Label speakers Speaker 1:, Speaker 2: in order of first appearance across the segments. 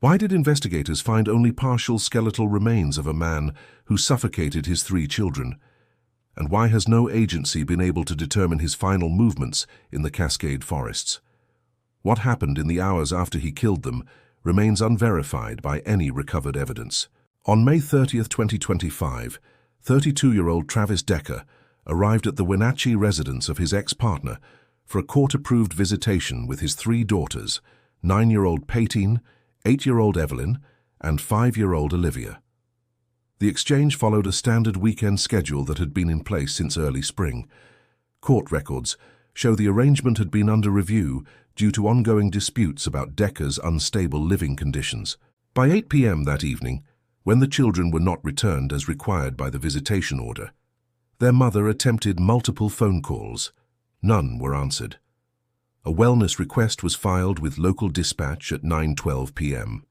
Speaker 1: Why did investigators find only partial skeletal remains of a man who suffocated his 3 children? And why has no agency been able to determine his final movements in the Cascade forests? What happened in the hours after he killed them remains unverified by any recovered evidence. On May 30, 2025, 32-year-old Travis Decker arrived at the Wenatchee residence of his ex-partner for a court-approved visitation with his 3 daughters, 9-year-old Peyton, 8-year-old Evelyn, and 5-year-old Olivia. The exchange followed a standard weekend schedule that had been in place since early spring. Court records show the arrangement had been under review due to ongoing disputes about Decker's unstable living conditions. By 8 p.m. that evening, when the children were not returned as required by the visitation order, their mother attempted multiple phone calls. None were answered. A wellness request was filed with local dispatch at 9:12 p.m.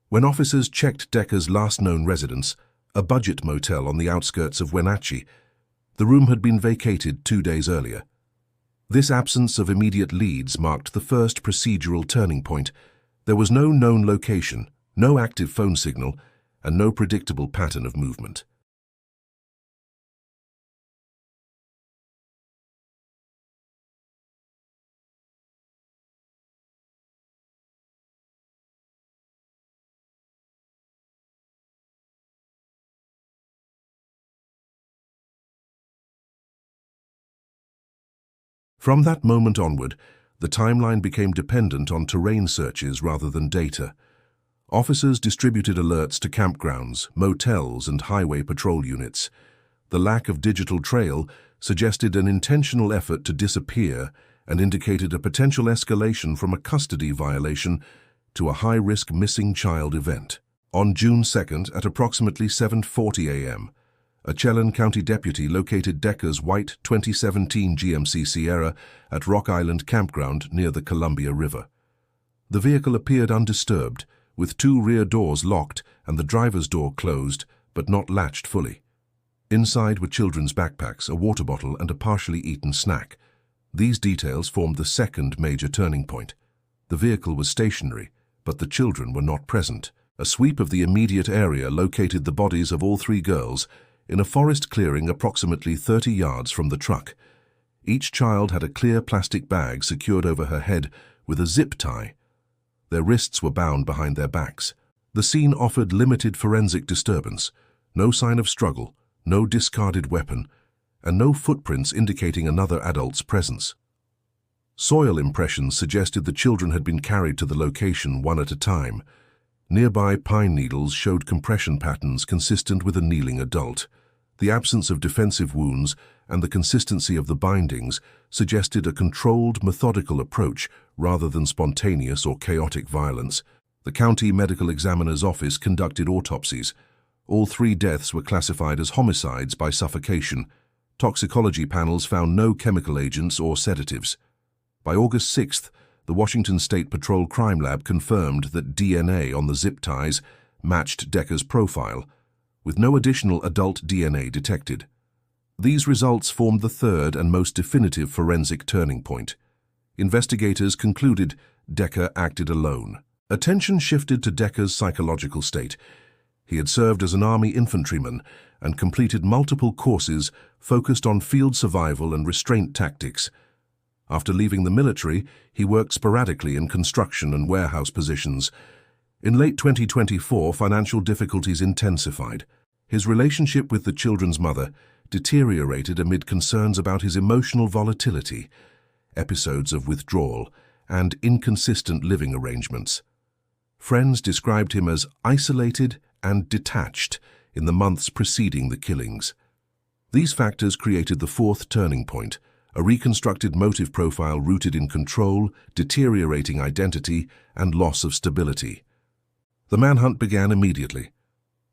Speaker 1: When officers checked Decker's last known residence, a budget motel on the outskirts of Wenatchee, the room had been vacated 2 days earlier. This absence of immediate leads marked the first procedural turning point. There was no known location, no active phone signal, and no predictable pattern of movement. From that moment onward, the timeline became dependent on terrain searches rather than data. Officers distributed alerts to campgrounds, motels, and highway patrol units. The lack of digital trail suggested an intentional effort to disappear and indicated a potential escalation from a custody violation to a high-risk missing child event. On June 2nd, at approximately 7:40 a.m., a Chelan County deputy located Decker's white 2017 GMC Sierra at Rock Island Campground near the Columbia River. The vehicle appeared undisturbed, with 2 rear doors locked and the driver's door closed, but not latched fully. Inside were children's backpacks, a water bottle, and a partially eaten snack. These details formed the second major turning point. The vehicle was stationary, but the children were not present. A sweep of the immediate area located the bodies of all 3 girls in a forest clearing approximately 30 yards from the truck. Each child had a clear plastic bag secured over her head with a zip tie. Their wrists were bound behind their backs. The scene offered limited forensic disturbance, no sign of struggle, no discarded weapon, and no footprints indicating another adult's presence. Soil impressions suggested the children had been carried to the location one at a time. Nearby pine needles showed compression patterns consistent with a kneeling adult. The absence of defensive wounds and the consistency of the bindings suggested a controlled, methodical approach rather than spontaneous or chaotic violence. The county medical examiner's office conducted autopsies. All 3 deaths were classified as homicides by suffocation. Toxicology panels found no chemical agents or sedatives. By August 6th, the Washington State Patrol Crime Lab confirmed that DNA on the zip ties matched Decker's profile, with no additional adult DNA detected. These results formed the third and most definitive forensic turning point. Investigators concluded Decker acted alone. Attention shifted to Decker's psychological state. He had served as an Army infantryman and completed multiple courses focused on field survival and restraint tactics. After leaving the military, he worked sporadically in construction and warehouse positions. In late 2024, financial difficulties intensified. His relationship with the children's mother deteriorated amid concerns about his emotional volatility, episodes of withdrawal, and inconsistent living arrangements. Friends described him as isolated and detached in the months preceding the killings. These factors created the fourth turning point, a reconstructed motive profile rooted in control, deteriorating identity, and loss of stability. The manhunt began immediately.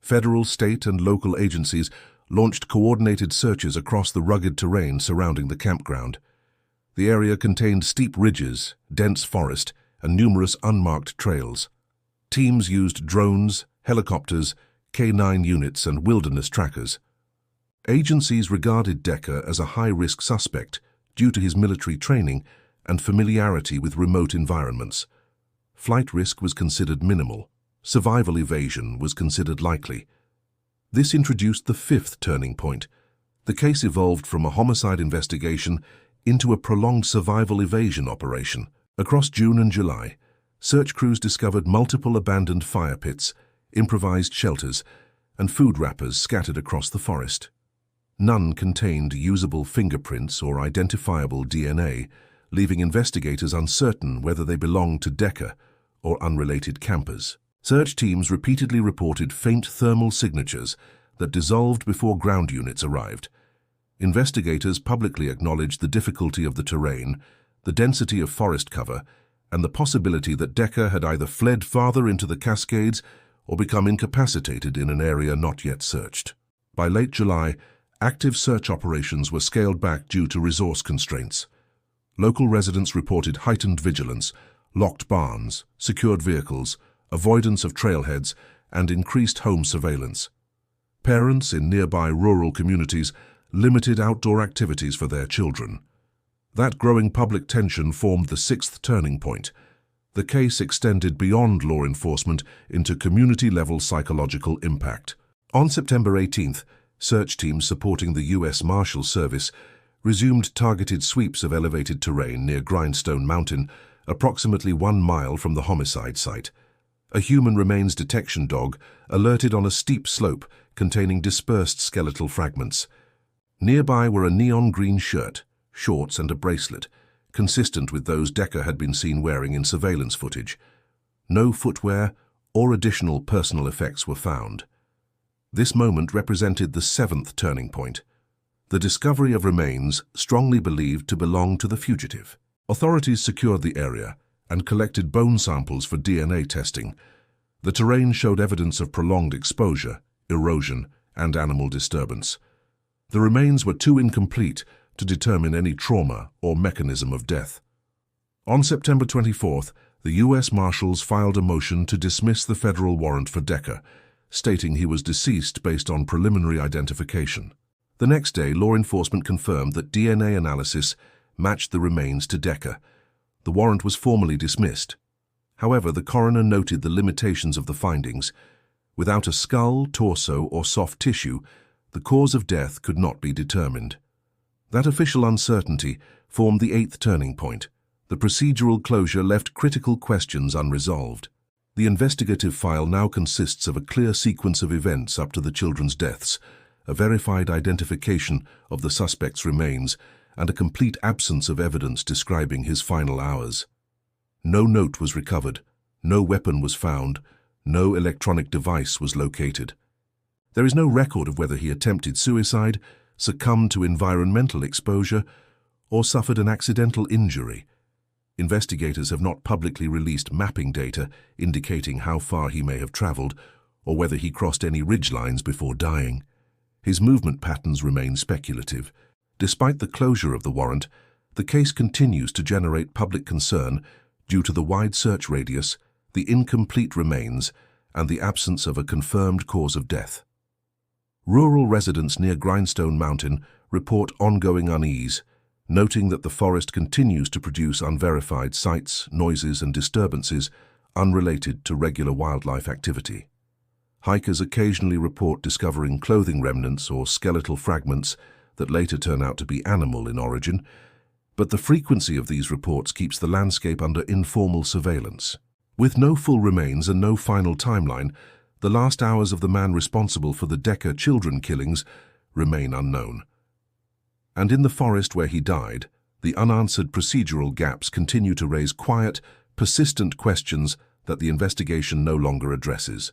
Speaker 1: Federal, state, and local agencies launched coordinated searches across the rugged terrain surrounding the campground. The area contained steep ridges, dense forest, and numerous unmarked trails. Teams used drones, helicopters, K-9 units, and wilderness trackers. Agencies regarded Decker as a high-risk suspect due to his military training and familiarity with remote environments. flight risk was considered minimal. Survival evasion was considered likely. This introduced the fifth turning point. The case evolved from a homicide investigation into a prolonged survival evasion operation. Across June and July, search crews discovered multiple abandoned fire pits, improvised shelters, and food wrappers scattered across the forest. None contained usable fingerprints or identifiable DNA, leaving investigators uncertain whether they belonged to Decker or unrelated campers. Search teams repeatedly reported faint thermal signatures that dissolved before ground units arrived. Investigators publicly acknowledged the difficulty of the terrain, the density of forest cover, and the possibility that Decker had either fled farther into the Cascades or become incapacitated in an area not yet searched. By late July, active search operations were scaled back due to resource constraints. Local residents reported heightened vigilance, locked barns, secured vehicles, avoidance of trailheads, and increased home surveillance. Parents in nearby rural communities limited outdoor activities for their children. That growing public tension formed the sixth turning point. The case extended beyond law enforcement into community-level psychological impact. On September 18th, search teams supporting the U.S. Marshal Service resumed targeted sweeps of elevated terrain near Grindstone Mountain, approximately 1 mile from the homicide site. A human remains detection dog alerted on a steep slope containing dispersed skeletal fragments. Nearby were a neon green shirt, shorts, and a bracelet, consistent with those Decker had been seen wearing in surveillance footage. No footwear or additional personal effects were found. This moment represented the seventh turning point, the discovery of remains strongly believed to belong to the fugitive. Authorities secured the area and collected bone samples for DNA testing. The terrain showed evidence of prolonged exposure, erosion, and animal disturbance. The remains were too incomplete to determine any trauma or mechanism of death. On September 24th, the U.S. Marshals filed a motion to dismiss the federal warrant for Decker, stating he was deceased based on preliminary identification. The next day, law enforcement confirmed that DNA analysis matched the remains to Decker. The warrant was formally dismissed. However, the coroner noted the limitations of the findings. Without a skull, torso, or soft tissue, the cause of death could not be determined. That official uncertainty formed the eighth turning point. The procedural closure left critical questions unresolved. The investigative file now consists of a clear sequence of events up to the children's deaths, a verified identification of the suspect's remains, and a complete absence of evidence describing his final hours. No note was recovered, no weapon was found, no electronic device was located. There is no record of whether he attempted suicide, succumbed to environmental exposure, or suffered an accidental injury. Investigators have not publicly released mapping data indicating how far he may have traveled or whether he crossed any ridgelines before dying. His movement patterns remain speculative. Despite the closure of the warrant, the case continues to generate public concern due to the wide search radius, the incomplete remains, and the absence of a confirmed cause of death. Rural residents near Grindstone Mountain report ongoing unease, noting that the forest continues to produce unverified sights, noises, and disturbances unrelated to regular wildlife activity. Hikers occasionally report discovering clothing remnants or skeletal fragments that later turn out to be animal in origin, but the frequency of these reports keeps the landscape under informal surveillance. With no full remains and no final timeline, the last hours of the man responsible for the Decker children killings remain unknown. And in the forest where he died, the unanswered procedural gaps continue to raise quiet, persistent questions that the investigation no longer addresses.